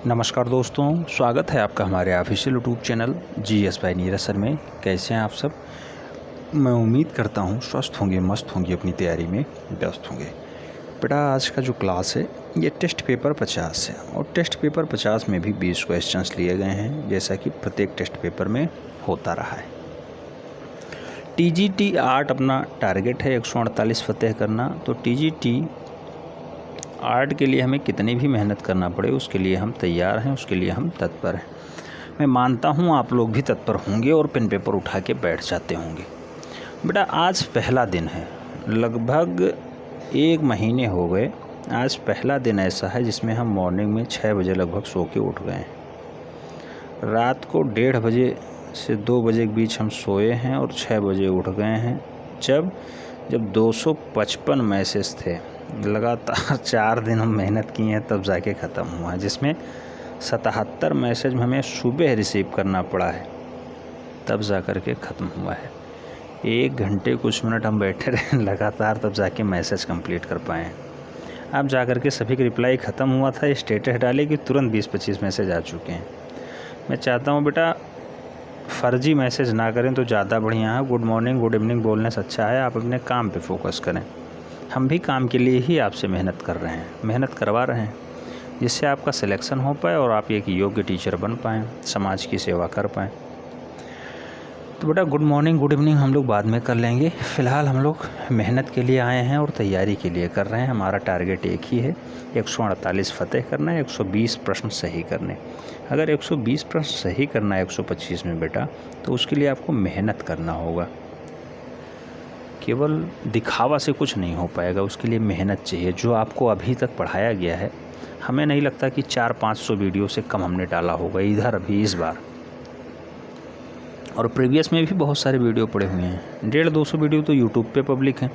नमस्कार दोस्तों, स्वागत है आपका हमारे official YouTube channel GS by Neeraj sir में। कैसे हैं आप सब? मैं उम्मीद करता हूं स्वस्थ होंगे, मस्त होंगे, अपनी तैयारी में व्यस्त होंगे। बेटा, आज का जो क्लास है ये टेस्ट पेपर 50 है और टेस्ट पेपर 50 में भी 20 क्वेश्चंस लिए गए हैं, जैसा कि प्रत्येक टेस्ट पेपर में होता रहा है। TGT 8 अपना टारगेट है 148 फतेह करना। तो TGT 8 के लिए हमें कितनी भी मेहनत करना पड़े उसके लिए हम तैयार हैं, उसके लिए हम तत्पर हैं। मैं मानता हूँ आप लोग भी तत्पर होंगे और पेन पेपर उठा के बैठ जाते होंगे। बेटा, आज पहला दिन है, लगभग 1 महीने हो गए। आज पहला दिन ऐसा है जिसमें हम मॉर्निंग में 6 बजे लगभग सो के उठ गए हैं। रात को 1:30 बजे से 2 बजे के बीच हम सोए हैं और 6 बजे उठ गए हैं। जब 255 मैसेज थे, लगातार 4 दिन हम मेहनत किए हैं, तब जाके ख़त्म हुआ है, जिसमें 77 मैसेज हमें सुबह रिसीव करना पड़ा है, तब जा कर के ख़त्म हुआ है। 1 घंटे कुछ मिनट हम बैठे रहे लगातार, तब जाके मैसेज कंप्लीट कर पाए हैं। अब जा कर के सभी का रिप्लाई ख़त्म हुआ था, स्टेटस डाले कि तुरंत 20-25 मैसेज आ चुके हैं। मैं चाहता हूँ बेटा, फ़र्जी मैसेज ना करें तो ज़्यादा बढ़िया है। गुड मॉर्निंग, गुड इवनिंग बोलने से अच्छा है आप अपने काम पे फोकस करें। हम भी काम के लिए ही आपसे मेहनत कर रहे हैं, मेहनत करवा रहे हैं, जिससे आपका सिलेक्शन हो पाए और आप एक योग्य टीचर बन पाएँ, समाज की सेवा कर पाएँ। तो बेटा, गुड मॉर्निंग, गुड इवनिंग हम लोग बाद में कर लेंगे। फ़िलहाल हम लोग मेहनत के लिए आए हैं और तैयारी के लिए कर रहे हैं। हमारा टारगेट एक ही है, 148 फतेह करना है, 120 प्रश्न सही करने। अगर 120 प्रश्न सही करना है 125 में बेटा, तो उसके लिए आपको मेहनत करना होगा। केवल दिखावा से कुछ नहीं हो पाएगा, उसके लिए मेहनत चाहिए। जो आपको अभी तक पढ़ाया गया है, हमें नहीं लगता कि 400-500 वीडियो से कम हमने डाला होगा इधर अभी इस बार, और प्रीवियस में भी बहुत सारे वीडियो पड़े हुए हैं। 150-200 वीडियो तो यूट्यूब पे पब्लिक हैं।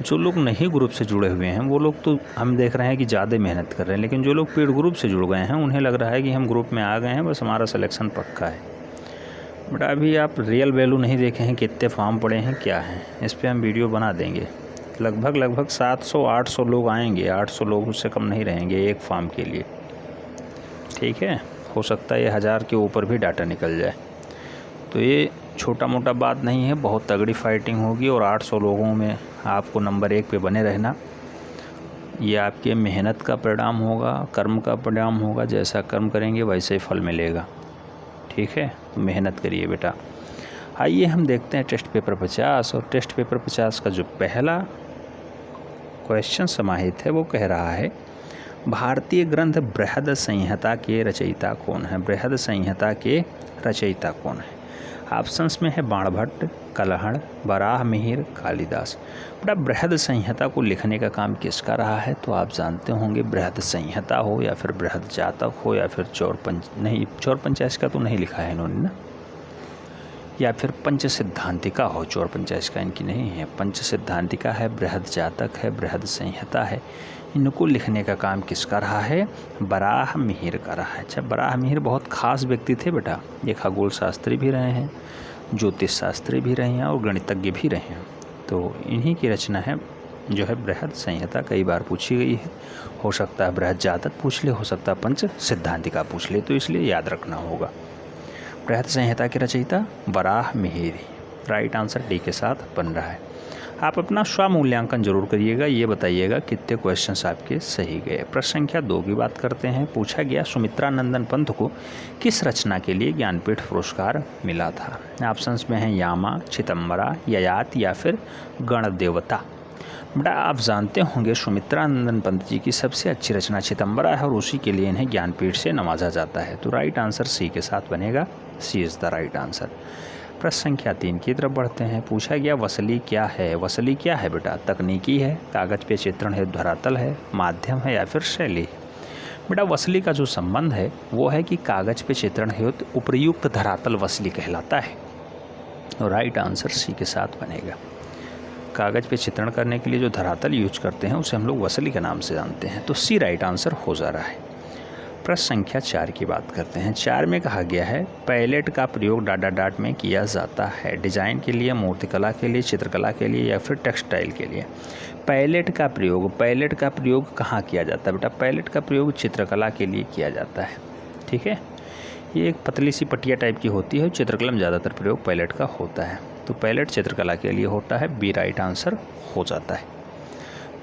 जो लोग नहीं ग्रुप से जुड़े हुए हैं वो लोग तो हम देख रहे हैं कि ज़्यादा मेहनत कर रहे हैं, लेकिन जो लोग पेड ग्रुप से जुड़ गए हैं उन्हें लग रहा है कि हम ग्रुप में आ गए हैं, बस हमारा सिलेक्शन पक्का है। बट अभी आप रियल वैल्यू नहीं देखे हैं, कितने फॉर्म पड़े हैं, क्या हैं। इस पर हम वीडियो बना देंगे। लगभग 700-800 लोग आएंगे, 800 लोग उससे कम नहीं रहेंगे एक फॉर्म के लिए। ठीक है, हो सकता है ये 1000 के ऊपर भी डाटा निकल जाए। तो ये छोटा मोटा बात नहीं है, बहुत तगड़ी फाइटिंग होगी और 800 लोगों में आपको नंबर 1 पे बने रहना। ये आपके मेहनत का परिणाम होगा, कर्म का परिणाम होगा। जैसा कर्म करेंगे वैसे ही फल मिलेगा। ठीक है, तो मेहनत करिए बेटा। आइए हम देखते हैं टेस्ट पेपर 50। और टेस्ट पेपर 50 का जो पहला क्वेश्चन समाहित है वो कह रहा है, भारतीय ग्रंथ बृहद संहिता के रचयिता कौन है? बृहद संहिता के रचयिता कौन है? ऑप्शंस में है बाणभट्ट, कलहड़, वराह मिहिर, कालिदास। बेटा, बृहद संहिता को लिखने का काम किसका रहा है? तो आप जानते होंगे, बृहद संहिता हो या फिर बृहद जातक हो या फिर चौर पंचाश का तो नहीं लिखा है इन्होंने ना, या फिर पंच सिद्धांतिका हो। चौर पंचाश का इनकी नहीं है, पंच सिद्धांतिका है, बृहद जातक है, बृहद संहिता है। इनको लिखने का काम किसका रहा है? वराह मिहिर का रहा है। अच्छा, वराह मिहिर बहुत खास व्यक्ति थे बेटा। ये खगोल शास्त्री भी रहे हैं, ज्योतिष शास्त्री भी रहे हैं और गणितज्ञ भी रहे हैं। तो इन्हीं की रचना है जो है बृहद संहिता। कई बार पूछी गई है, हो सकता है बृहद जातक पूछ ले, हो सकता है पंच सिद्धांतिका पूछ ले, तो इसलिए याद रखना होगा। बृहद संहिता के रचयिता Varaha Mihir. Right answer D के साथ बन रहा है। आप अपना स्वमूल्यांकन जरूर करिएगा, ये बताइएगा कितने क्वेश्चंस आपके सही गए। प्रश्न संख्या 2 की बात करते हैं। पूछा गया, सुमित्रा नंदन पंत को किस रचना के लिए ज्ञानपीठ पुरस्कार मिला था? ऑप्शंस में है यामा, चिदंबरा, ययाति या फिर गणदेवता। बेटा, आप जानते होंगे सुमित्रा नंदन पंत जी की सबसे अच्छी रचना चिदंबरा है और उसी के लिए इन्हें ज्ञानपीठ से नवाजा जाता है। तो राइट आंसर सी के साथ बनेगा। सी इज़ द राइट आंसर। प्रश्न संख्या 3 की तरफ बढ़ते हैं। पूछा गया, वसली क्या है? वसली क्या है बेटा? तकनीकी है, कागज पे चित्रण है, धरातल है, माध्यम है या फिर शैली? बेटा, वसली का जो संबंध है वो है कि कागज पे चित्रण हेतु उपयुक्त धरातल वसली कहलाता है। और राइट आंसर सी के साथ बनेगा। कागज पे चित्रण करने के लिए जो धरातल यूज करते हैं उसे हम लोग वसली के नाम से जानते हैं। तो सी राइट आंसर हो जा रहा है। प्रश्न संख्या 4 की बात करते हैं। 4 में कहा गया है पैलेट का प्रयोग डाटा डाट में किया जाता है डिजाइन के लिए, मूर्तिकला के लिए, चित्रकला के लिए या फिर टेक्सटाइल के लिए। पैलेट का प्रयोग कहाँ किया जाता है बेटा? पैलेट का प्रयोग चित्रकला के लिए किया जाता है। ठीक है, ये एक पतली सी पट्टिया टाइप की होती है, चित्रकला में ज़्यादातर प्रयोग पैलेट का होता है, तो पैलेट चित्रकला के लिए होता है, बी राइट आंसर हो जाता है।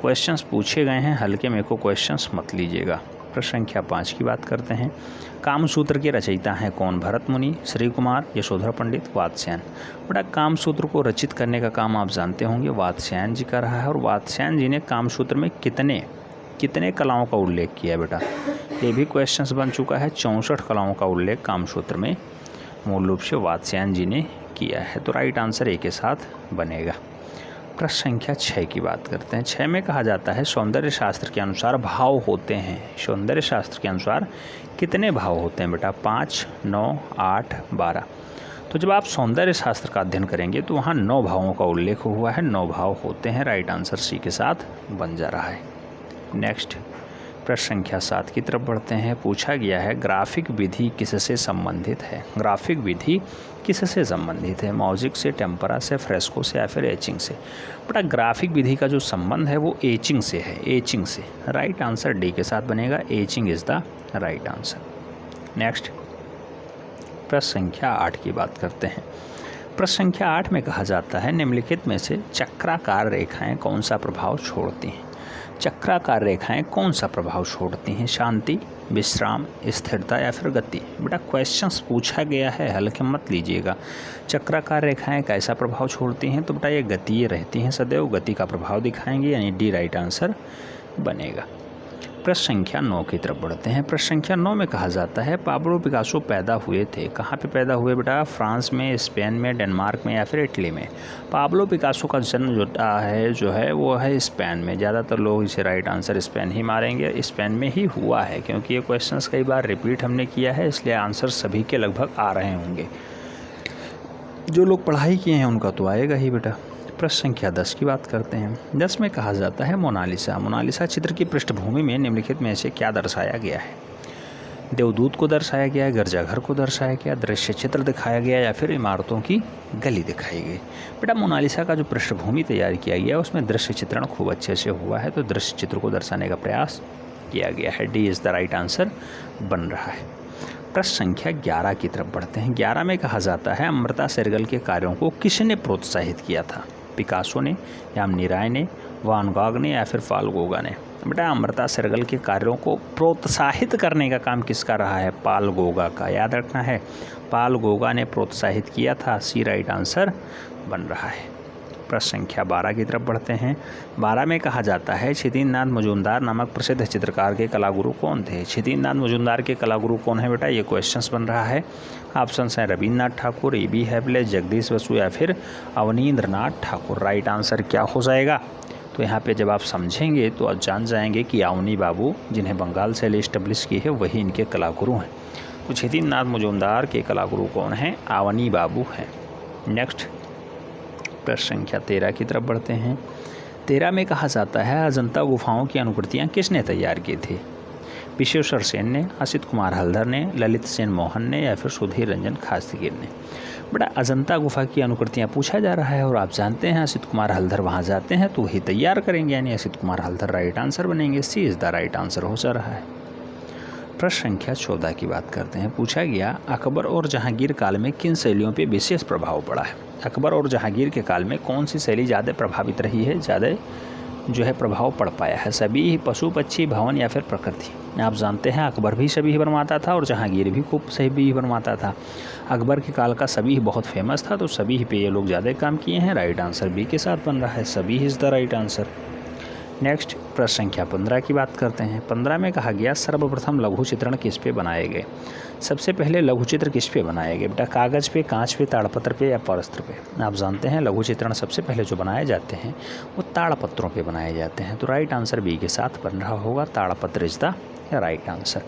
क्वेश्चंस पूछे गए हैं, हल्के में को क्वेश्चंस मत लीजिएगा। प्रश्न संख्या 5 की बात करते हैं। कामसूत्र के रचयिता हैं कौन? भरत मुनि, श्री कुमार, यशोधरा पंडित, वात्स्यायन। बेटा कामसूत्र को रचित करने का काम आप जानते होंगे वात्स्यायन जी का रहा है, और वात्स्यायन जी ने कामसूत्र में कितने कलाओं का उल्लेख किया है बेटा? ये भी क्वेश्चंस बन चुका है। 64 कलाओं का उल्लेख कामसूत्र में मूल रूप से वात्स्यायन जी ने किया है, तो राइट आंसर ए के साथ बनेगा। प्रश्न संख्या 6 की बात करते हैं। 6 में कहा जाता है सौंदर्य शास्त्र के अनुसार भाव होते हैं। सौंदर्य शास्त्र के अनुसार कितने भाव होते हैं बेटा? 5, 9, 8, 12। तो जब आप सौंदर्य शास्त्र का अध्ययन करेंगे तो वहाँ 9 भावों का उल्लेख हुआ है, 9 भाव होते हैं। राइट आंसर सी के साथ बन जा रहा है। नेक्स्ट प्रश्न संख्या 7 की तरफ बढ़ते हैं। पूछा गया है ग्राफिक विधि किससे संबंधित है? ग्राफिक विधि किससे संबंधित है? मॉजिक से, टेम्परा से, फ्रेस्को से या फिर एचिंग से? बेटा ग्राफिक विधि का जो संबंध है वो एचिंग से है, एचिंग से। राइट आंसर डी के साथ बनेगा, etching is the right answer. Next प्रश्न संख्या 8 की बात करते हैं। प्रश्न संख्या 8 में कहा जाता है निम्नलिखित में से चक्राकार रेखाएं कौन सा प्रभाव छोड़ती हैं? चक्राकार रेखाएं कौन सा प्रभाव छोड़ती हैं? शांति, विश्राम, स्थिरता या फिर गति? बेटा क्वेश्चंस पूछा गया है, हल्के मत लीजिएगा। चक्राकार रेखाएं कैसा प्रभाव छोड़ती हैं? तो बेटा ये गतीय रहती हैं, सदैव गति का प्रभाव दिखाएंगे, यानी डी राइट आंसर बनेगा। प्रश्न संख्या 9 की तरफ बढ़ते हैं। प्रश्न संख्या 9 में कहा जाता है पाब्लो पिकासो पैदा हुए थे। कहाँ पे पैदा हुए बेटा? फ्रांस में, स्पेन में, डेनमार्क में या फिर इटली में? पाब्लो पिकासो का जन्म जो है वो है स्पेन में। ज़्यादातर लोग इसे राइट आंसर स्पेन ही मारेंगे, स्पेन में ही हुआ है, क्योंकि ये क्वेश्चंस कई बार रिपीट हमने किया है, इसलिए आंसर सभी के लगभग आ रहे होंगे। जो लोग पढ़ाई किए हैं उनका तो आएगा ही बेटा। प्रश्न संख्या 10 की बात करते हैं। 10 में कहा जाता है मोनालिसा चित्र की पृष्ठभूमि में निम्नलिखित में से क्या दर्शाया गया है? देवदूत को दर्शाया गया है, गिरजाघर को दर्शाया गया, दृश्य चित्र दिखाया गया या फिर इमारतों की गली दिखाई गई? बेटा मोनालिसा का जो पृष्ठभूमि तैयार किया गया है उसमें दृश्य चित्रण खूब अच्छे से हुआ है, तो दृश्य चित्र को दर्शाने का प्रयास किया गया है। D is the right answer बन रहा है। प्रश्न संख्या 11 की तरफ बढ़ते हैं। 11 में कहा जाता है अमृता शेरगिल के कार्यों को किसने प्रोत्साहित किया था? पिकासो ने, यामिनी राय ने, वान गॉग ने या फिर पाल गोगा ने? बेटा अमृता शेरगिल के कार्यों को प्रोत्साहित करने का काम किसका रहा है? पाल गोगा का। याद रखना है, पाल गोगा ने प्रोत्साहित किया था। सी राइट आंसर बन रहा है। प्रश्न संख्या 12 की तरफ बढ़ते हैं। 12 में कहा जाता है क्षितिज मजूमदार नामक प्रसिद्ध चित्रकार के कलागुरु कौन थे? क्षितिज मजूमदार के कलागुरु कौन है बेटा? ये क्वेश्चंस बन रहा है। ऑप्शंस हैं रविन्द्रनाथ ठाकुर, E.B. हेबले, जगदीश बसु या फिर अवनींद्रनाथ ठाकुर। राइट आंसर क्या हो जाएगा? तो यहाँ पे जब आप समझेंगे तो आप जान जाएंगे कि अवनी बाबू, जिन्हें बंगाल से इस्टेब्लिश की है, वही इनके कलागुरु हैं। तो क्षितिज मजूमदार के कलागुरु कौन हैं? अवनी बाबू हैं। नेक्स्ट प्रश्न संख्या 13 की तरफ बढ़ते हैं। 13 में कहा जाता है अजंता गुफाओं की अनुकृतियाँ किसने तैयार की थी? विश्वेश्वर सेन ने, असित कुमार हल्दर ने, ललित सेन मोहन ने या फिर सुधीर रंजन खास्तीगिर ने? बड़ा अजंता गुफा की अनुकृतियाँ पूछा जा रहा है और आप जानते हैं असित कुमार हल्दर वहाँ जाते हैं तो वही तैयार करेंगे, यानी असित कुमार हल्दर राइट आंसर बनेंगे। सी इज़ द राइट आंसर हो जा रहा है। प्रश्न संख्या 14 की बात करते हैं। पूछा गया अकबर और जहांगीर काल में किन शैलियों पर विशेष प्रभाव पड़ा है? अकबर और जहांगीर के काल में कौन सी शैली ज़्यादा प्रभावित रही है, ज़्यादा जो है प्रभाव पड़ पाया है? सभी पशु पक्षी, भवन या फिर प्रकृति? आप जानते हैं अकबर भी सभी बनवाता था और जहांगीर भी खूब सभी बनवाता था। अकबर के काल का सभी बहुत फेमस था, तो सभी पे ये लोग ज़्यादा काम किए हैं। राइट आंसर बी के साथ बन रहा है, सभी is the right answer. Next प्रश्न संख्या 15 की बात करते हैं। 15 में कहा गया सर्वप्रथम लघु चित्रण किस पे बनाए गए? सबसे पहले लघु चित्र किस पे बनाए गए बेटा? कागज़ पे, कांच पे, ताड़पत्र पे या पलस्त्र पे? आप जानते हैं लघु चित्रण सबसे पहले जो बनाए जाते हैं वो ताड़पत्रों पे बनाए जाते हैं, तो राइट आंसर बी के साथ बन रहा होगा। ताड़पत्र इज द राइट आंसर।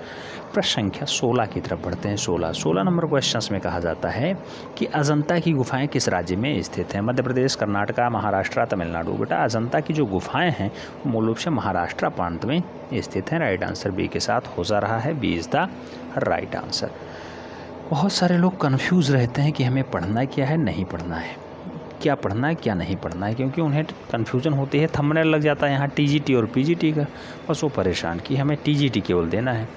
प्रश्न संख्या 16 की तरफ बढ़ते हैं। 16 नंबर क्वेश्चंस में कहा जाता है कि अजंता की गुफाएं किस राज्य में स्थित हैं? मध्य प्रदेश, कर्नाटका, महाराष्ट्र, तमिलनाडु। बेटा अजंता की जो गुफाएं हैं वो मूल रूप से महाराष्ट्र प्रांत में स्थित हैं। राइट आंसर बी के साथ हो जा रहा है, B is the right answer. बहुत सारे लोग कन्फ्यूज़ रहते हैं कि हमें पढ़ना क्या है, नहीं पढ़ना है, क्या पढ़ना है क्या नहीं पढ़ना है, क्योंकि उन्हें कन्फ्यूज़न होती है। थंबनेल लग जाता है यहाँ टीजीटी और पीजीटी का, बस वो परेशान कि हमें टीजीटी केवल देना है।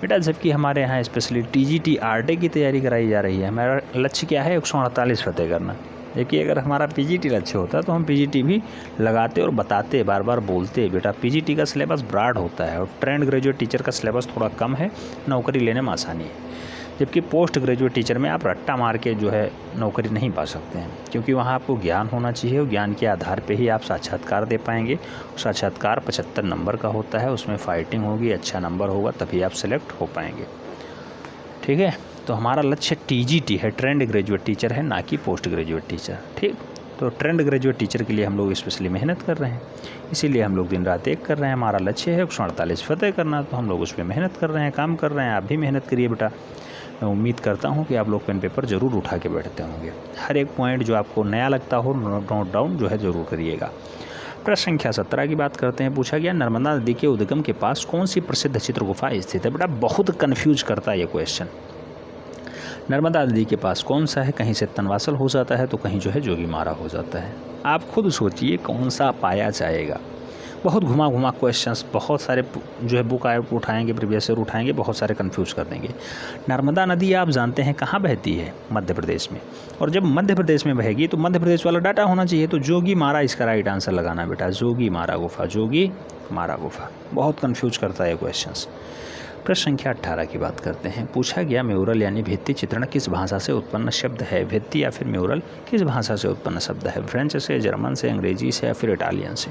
बेटा जबकि हमारे यहाँ स्पेशली टीजीटी आरटी की तैयारी कराई जा रही है। हमारा लक्ष्य क्या है? 148 फतेह करना। देखिए अगर हमारा पीजीटी लक्ष्य होता तो हम पीजीटी भी लगाते और बताते, बार बार बोलते। बेटा पीजीटी का सिलेबस ब्रॉड होता है और ट्रेंड ग्रेजुएट टीचर का सिलेबस थोड़ा कम है, नौकरी लेने में आसानी है। जबकि पोस्ट ग्रेजुएट टीचर में आप रट्टा मार के जो है नौकरी नहीं पा सकते हैं, क्योंकि वहाँ आपको ज्ञान होना चाहिए और ज्ञान के आधार पे ही आप साक्षात्कार दे पाएंगे। साक्षात्कार 75 नंबर का होता है, उसमें फाइटिंग होगी, अच्छा नंबर होगा तभी आप सिलेक्ट हो पाएंगे। ठीक है, तो हमारा लक्ष्य टीजीटी है, ट्रेंड ग्रेजुएट टीचर है, ना कि पोस्ट ग्रेजुएट टीचर। ठीक, तो ट्रेंड ग्रेजुएट टीचर के लिए हम लोग स्पेशली मेहनत कर रहे हैं, इसीलिए हम लोग दिन रात एक कर रहे हैं। हमारा लक्ष्य है 148 फतेह करना, तो हम लोग उस पर मेहनत कर रहे हैं, काम कर रहे हैं। आप भी मेहनत करिए बेटा। मैं उम्मीद करता हूँ कि आप लोग पेन पेपर ज़रूर उठा के बैठते होंगे। हर एक पॉइंट जो आपको नया लगता हो नोट डाउन जो है ज़रूर करिएगा। प्रश्न संख्या 17 की बात करते हैं। पूछा गया नर्मदा नदी के उद्गम के पास कौन सी प्रसिद्ध चित्र गुफा स्थित है? बेटा बहुत कन्फ्यूज करता है ये क्वेश्चन। नर्मदा नदी के पास कौन सा है? कहीं से तनवासल हो जाता है तो कहीं जो है जोगीमारा हो जाता है। आप खुद सोचिए कौन सा पाया जाएगा। बहुत घुमा घुमा क्वेश्चंस, बहुत सारे जो है बुक आए उठाएंगे, प्रीवियस ईयर उठाएंगे, बहुत सारे कंफ्यूज कर देंगे। नर्मदा नदी आप जानते हैं कहाँ बहती है? मध्य प्रदेश में। और जब मध्य प्रदेश में बहेगी तो मध्य प्रदेश वाला डाटा होना चाहिए, तो जोगीमारा इसका राइट आंसर लगाना बेटा। जोगीमारा गुफा, जोगीमारा गुफा। बहुत कन्फ्यूज करता है क्वेश्चन। प्रश्न संख्या 18 की बात करते हैं। पूछा गया म्यूरल यानी भित्ति चित्रण किस भाषा से उत्पन्न शब्द है? भित्ति या फिर म्यूरल किस भाषा से उत्पन्न शब्द है? फ्रेंच से, जर्मन से, अंग्रेजी से या फिर इटालियन से?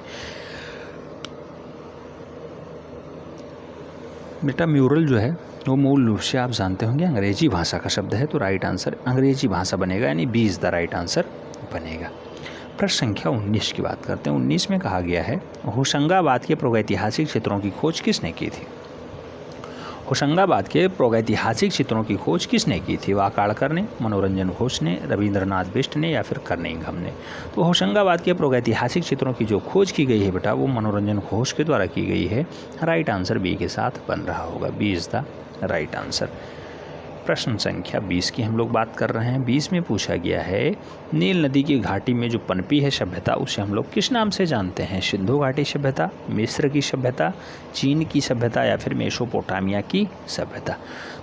बेटा म्यूरल जो है वो मूल रूप से आप जानते होंगे अंग्रेजी भाषा का शब्द है, तो राइट आंसर अंग्रेजी भाषा बनेगा, यानी B is the right answer बनेगा। प्रश्न संख्या 19 की बात करते हैं। 19 में कहा गया है होशंगाबाद के प्रागैतिहासिक क्षेत्रों की खोज किसने की थी? होशंगाबाद के प्रागैतिहासिक क्षेत्रों की खोज किसने की थी? वाकाड़कर ने, मनोरंजन घोष ने, रविंद्रनाथ बिष्ट ने या फिर कर्निघम ने? तो होशंगाबाद के प्रागैतिहासिक क्षेत्रों की जो खोज की गई है बेटा वो मनोरंजन घोष के द्वारा की गई है। राइट आंसर बी के साथ बन रहा होगा, B is the right answer. प्रश्न संख्या 20 की हम लोग बात कर रहे हैं। 20 में पूछा गया है नील नदी की घाटी में जो पनपी है सभ्यता उसे हम लोग किस नाम से जानते हैं? सिंधु घाटी सभ्यता, मिस्र की सभ्यता, चीन की सभ्यता या फिर मेसोपोटामिया की सभ्यता?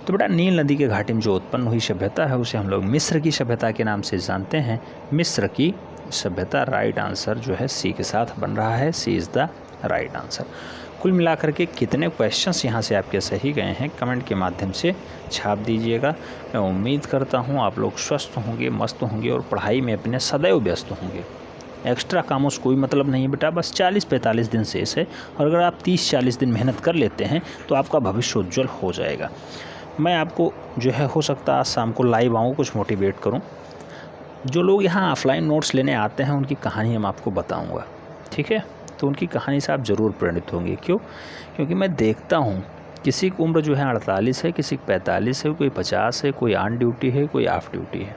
तो बेटा नील नदी के घाटी में जो उत्पन्न हुई सभ्यता है उसे हम लोग मिस्र की सभ्यता के नाम से जानते हैं, मिस्र की सभ्यता। राइट आंसर जो है सी के साथ बन रहा है, सी इज़ द राइट आंसर। कुल मिलाकर के कितने क्वेश्चंस यहाँ से आपके सही गए हैं कमेंट के माध्यम से छाप दीजिएगा। मैं उम्मीद करता हूँ आप लोग स्वस्थ होंगे, मस्त होंगे और पढ़ाई में अपने सदैव व्यस्त होंगे। एक्स्ट्रा कामों से कोई मतलब नहीं है बेटा, बस 40-45 दिन शेष है और अगर आप 30-40 दिन मेहनत कर लेते हैं तो आपका भविष्य उज्जवल हो जाएगा। मैं आपको जो है हो सकता है आज शाम को लाइव आऊँ, कुछ मोटिवेट करूँ। जो लोग यहाँ ऑफलाइन नोट्स लेने आते हैं उनकी कहानी हम आपको बताऊँगा, ठीक है? तो उनकी कहानी से आप ज़रूर प्रेरित होंगे। क्यों? क्योंकि मैं देखता हूँ किसी की उम्र जो है 48 है, किसी की 45 है, कोई 50 है, कोई ऑन ड्यूटी है, कोई ऑफ ड्यूटी है।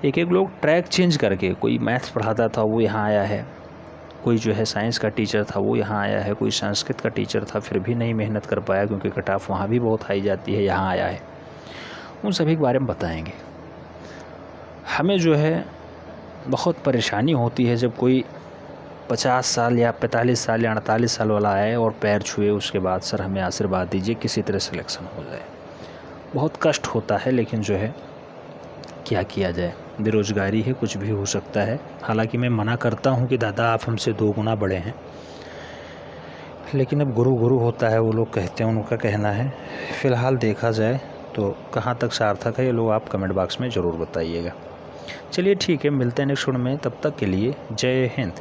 एक एक लोग ट्रैक चेंज करके, कोई मैथ्स पढ़ाता था वो यहाँ आया है, कोई जो है साइंस का टीचर था वो यहाँ आया है, कोई संस्कृत का टीचर था फिर भी नहीं मेहनत कर पाया क्योंकि कट ऑफ वहाँ भी बहुत हाई जाती है, यहाँ आया है। उन सभी के बारे में बताएंगे। हमें जो है बहुत परेशानी होती है जब कोई 50 साल या 45 साल या 48 साल वाला आए और पैर छुए उसके बाद सर हमें आशीर्वाद दीजिए, किसी तरह सिलेक्शन हो जाए। बहुत कष्ट होता है, लेकिन जो है क्या किया जाए, बेरोजगारी है, कुछ भी हो सकता है। हालांकि मैं मना करता हूं कि दादा आप हमसे 2 गुना बड़े हैं, लेकिन अब गुरु गुरु होता है, वो लोग कहते हैं, उनका कहना है। फ़िलहाल देखा जाए तो कहाँ तक सार्थक है ये लोग आप कमेंट बॉक्स में ज़रूर बताइएगा। चलिए ठीक है, मिलते हैं नेक्स्ट वीडियो में, तब तक के लिए जय हिंद।